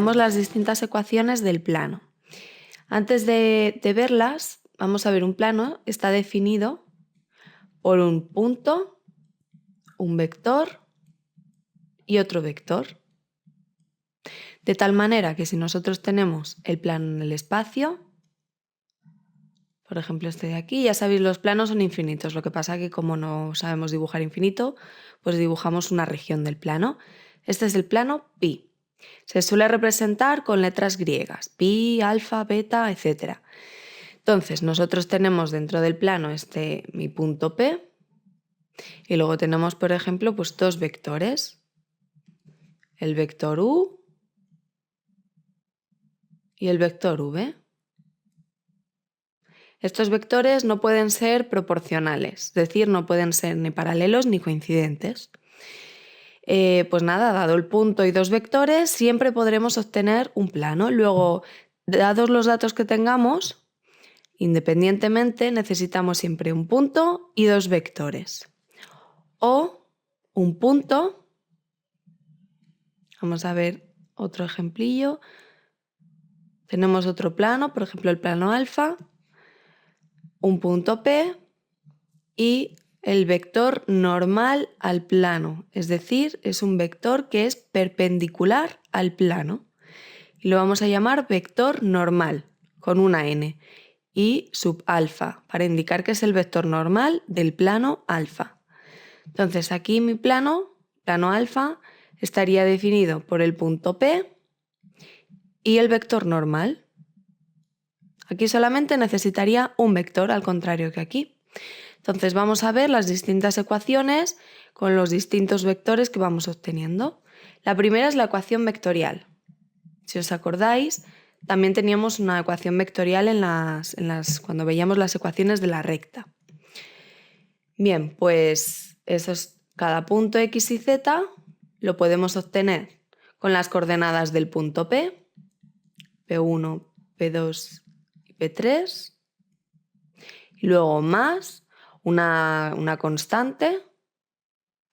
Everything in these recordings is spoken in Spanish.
Veamos las distintas ecuaciones del plano. Antes de verlas, vamos a ver un plano. Está definido por un punto, un vector y otro vector. De tal manera que si nosotros tenemos el plano en el espacio, por ejemplo este de aquí, ya sabéis, los planos son infinitos. Lo que pasa es que como no sabemos dibujar infinito, pues dibujamos una región del plano. Este es el plano pi. Se suele representar con letras griegas, pi, alfa, beta, etc. Entonces nosotros tenemos dentro del plano mi punto P y luego tenemos, por ejemplo, pues dos vectores, el vector U y el vector V. Estos vectores no pueden ser proporcionales, es decir, no pueden ser ni paralelos ni coincidentes. Pues nada, dado el punto y dos vectores, siempre podremos obtener un plano. Luego, dados los datos que tengamos, independientemente necesitamos siempre un punto y dos vectores. O un punto, vamos a ver otro ejemplillo. Tenemos otro plano, por ejemplo el plano alfa, un punto P y el vector normal al plano, es decir, es un vector que es perpendicular al plano. Y lo vamos a llamar vector normal, con una n, y sub alfa, para indicar que es el vector normal del plano alfa. Entonces aquí mi plano alfa, estaría definido por el punto P y el vector normal. Aquí solamente necesitaría un vector, al contrario que aquí. Entonces vamos a ver las distintas ecuaciones con los distintos vectores que vamos obteniendo. La primera es la ecuación vectorial. Si os acordáis, también teníamos una ecuación vectorial cuando veíamos las ecuaciones de la recta. Bien, pues eso es cada punto x y z lo podemos obtener con las coordenadas del punto P, P1, P2 y P3, y luego más una constante,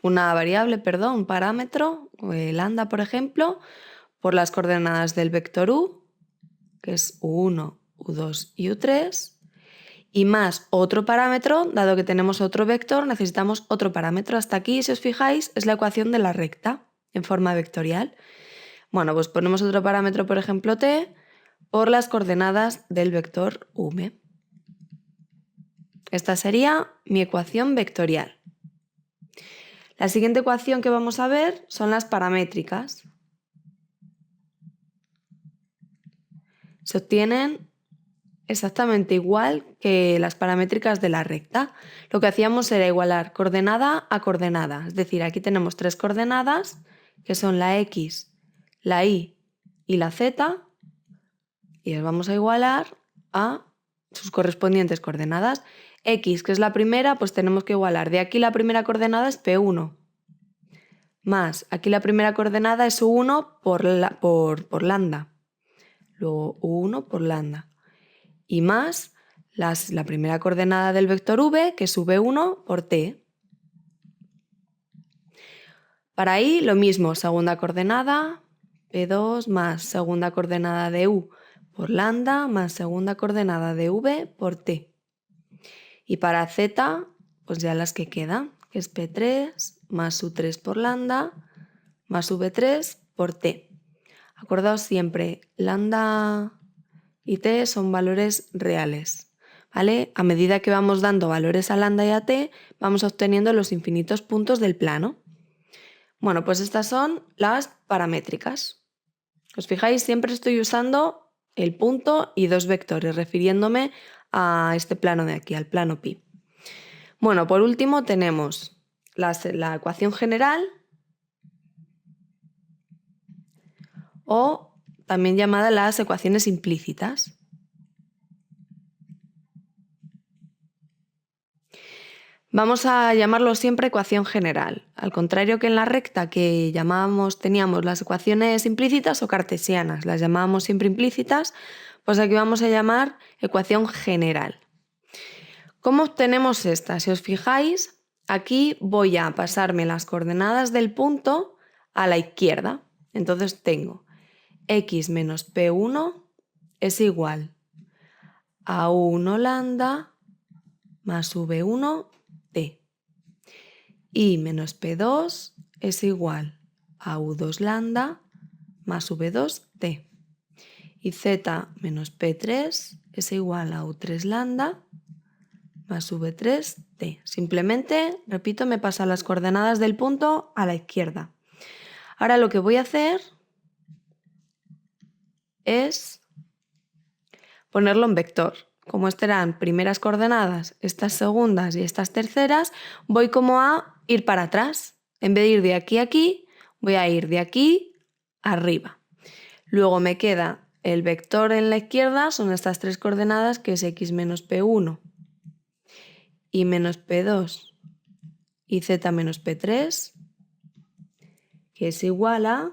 una variable, perdón, un parámetro, lambda por ejemplo, por las coordenadas del vector u, que es u1, u2 y u3, y más otro parámetro, dado que tenemos otro vector, necesitamos otro parámetro. Hasta aquí, si os fijáis, es la ecuación de la recta en forma vectorial. Bueno, pues ponemos otro parámetro, por ejemplo, t, por las coordenadas del vector v. Esta sería mi ecuación vectorial. La siguiente ecuación que vamos a ver son las paramétricas. Se obtienen exactamente igual que las paramétricas de la recta. Lo que hacíamos era igualar coordenada a coordenada. Es decir, aquí tenemos tres coordenadas, que son la x, la y y la z, y las vamos a igualar a sus correspondientes coordenadas. X, que es la primera, pues tenemos que igualar. De aquí la primera coordenada es P1, más aquí la primera coordenada es U1 por lambda, luego U1 por lambda, y más la primera coordenada del vector V, que es V1 por T. Para I lo mismo, segunda coordenada, P2 más segunda coordenada de U por lambda más segunda coordenada de V por T. Y para Z, pues ya las que quedan, que es P3 más U3 por lambda más V3 por T. Acordaos siempre, lambda y T son valores reales, ¿vale? A medida que vamos dando valores a lambda y a T, vamos obteniendo los infinitos puntos del plano. Bueno, pues estas son las paramétricas. ¿Os fijáis? Siempre estoy usando el punto y dos vectores, refiriéndome a este plano de aquí, al plano pi. Bueno, por último tenemos la ecuación general, o también llamada las ecuaciones implícitas. Vamos a llamarlo siempre ecuación general, al contrario que en la recta que teníamos las ecuaciones implícitas o cartesianas, las llamábamos siempre implícitas, pues aquí vamos a llamar ecuación general. ¿Cómo obtenemos esta? Si os fijáis, aquí voy a pasarme las coordenadas del punto a la izquierda. Entonces tengo x menos P1 es igual a U1 lambda más V1 t. Y menos P2 es igual a U2 lambda más V2 t. Y Z menos P3 es igual a U3 lambda más V3 t. Simplemente, repito, me pasa las coordenadas del punto a la izquierda. Ahora lo que voy a hacer es ponerlo en vector. Como estas eran primeras coordenadas, estas segundas y estas terceras, voy como a ir para atrás. En vez de ir de aquí a aquí, voy a ir de aquí arriba. Luego me queda el vector en la izquierda, son estas tres coordenadas, que es x menos P1 y menos P2 y z menos P3, que es igual a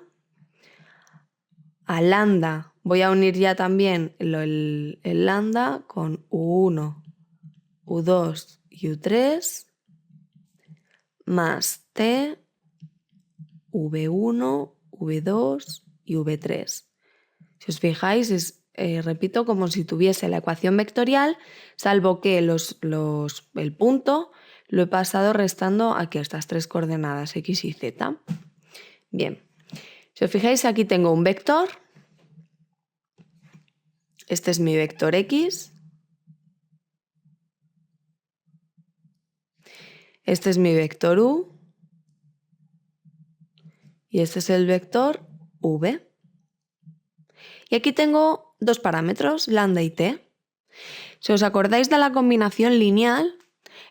lambda. Voy a unir ya también el lambda con U1, U2 y U3 más T, V1, V2 y V3. Si os fijáis, es, repito, como si tuviese la ecuación vectorial, salvo que el punto lo he pasado restando aquí estas tres coordenadas, x y z. Bien, si os fijáis, aquí tengo un vector. Este es mi vector x. Este es mi vector u. Y este es el vector v. Y aquí tengo dos parámetros, lambda y t. Si os acordáis de la combinación lineal,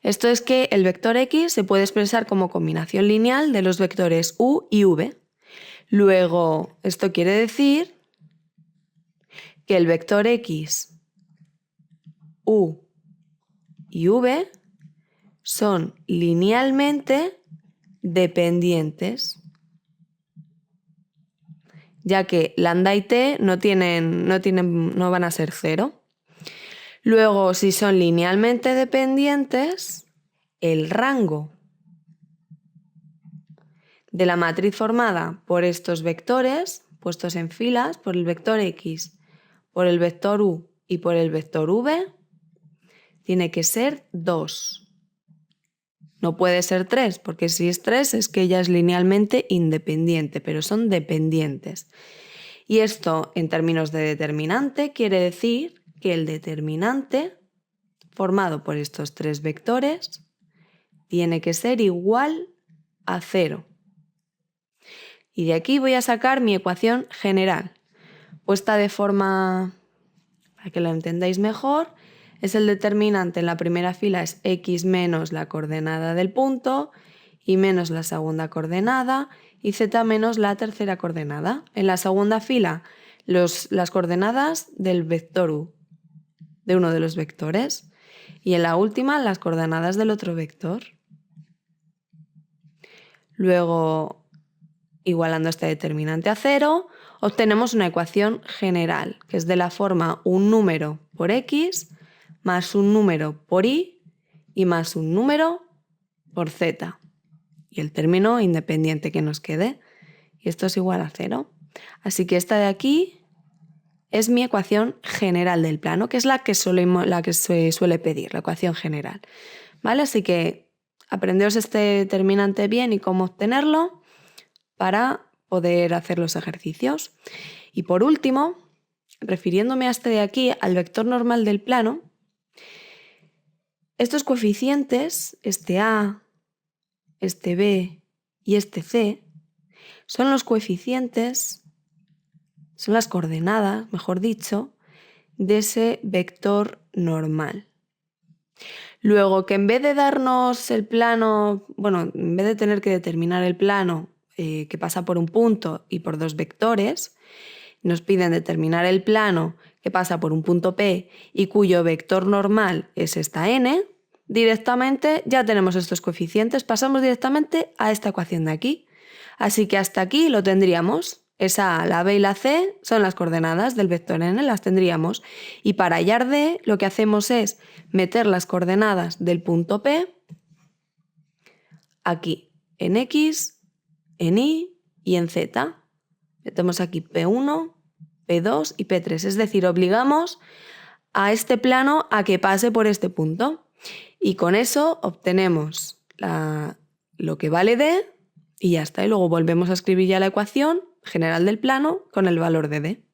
esto es que el vector x se puede expresar como combinación lineal de los vectores u y v. Luego, esto quiere decir que el vector x, u y v son linealmente dependientes, ya que lambda y t no van a ser cero. Luego, si son linealmente dependientes, el rango de la matriz formada por estos vectores, puestos en filas, por el vector x, por el vector u y por el vector v, tiene que ser 2. No puede ser 3, porque si es 3 es que ella es linealmente independiente, pero son dependientes. Y esto, en términos de determinante, quiere decir que el determinante formado por estos tres vectores tiene que ser igual a 0. Y de aquí voy a sacar mi ecuación general. Puesta de forma, para que lo entendáis mejor, es el determinante en la primera fila es x menos la coordenada del punto, y menos la segunda coordenada, y z menos la tercera coordenada. En la segunda fila, las coordenadas del vector u, de uno de los vectores, y en la última, las coordenadas del otro vector. Luego, igualando este determinante a 0, obtenemos una ecuación general, que es de la forma un número por x más un número por y más un número por z. Y el término independiente que nos quede. Y esto es igual a 0. Así que esta de aquí es mi ecuación general del plano, que es la que se suele pedir, la ecuación general. ¿Vale? Así que aprendeos este determinante bien y cómo obtenerlo para poder hacer los ejercicios. Y por último, refiriéndome a este de aquí, al vector normal del plano, estos coeficientes, este a, este b y este c, son los coeficientes, son las coordenadas, mejor dicho, de ese vector normal. Luego, que en vez de darnos el plano, bueno, en vez de tener que determinar el plano que pasa por un punto y por dos vectores, nos piden determinar el plano que pasa por un punto P y cuyo vector normal es esta n, directamente ya tenemos estos coeficientes, pasamos directamente a esta ecuación de aquí. Así que hasta aquí lo tendríamos. Esa A, la B y la C son las coordenadas del vector n, las tendríamos. Y para hallar D lo que hacemos es meter las coordenadas del punto P aquí, en X, en Y y en Z. Metemos aquí P1, P2 y P3. Es decir, obligamos a este plano a que pase por este punto. Y con eso obtenemos lo que vale D y ya está. Y luego volvemos a escribir ya la ecuación general del plano con el valor de D.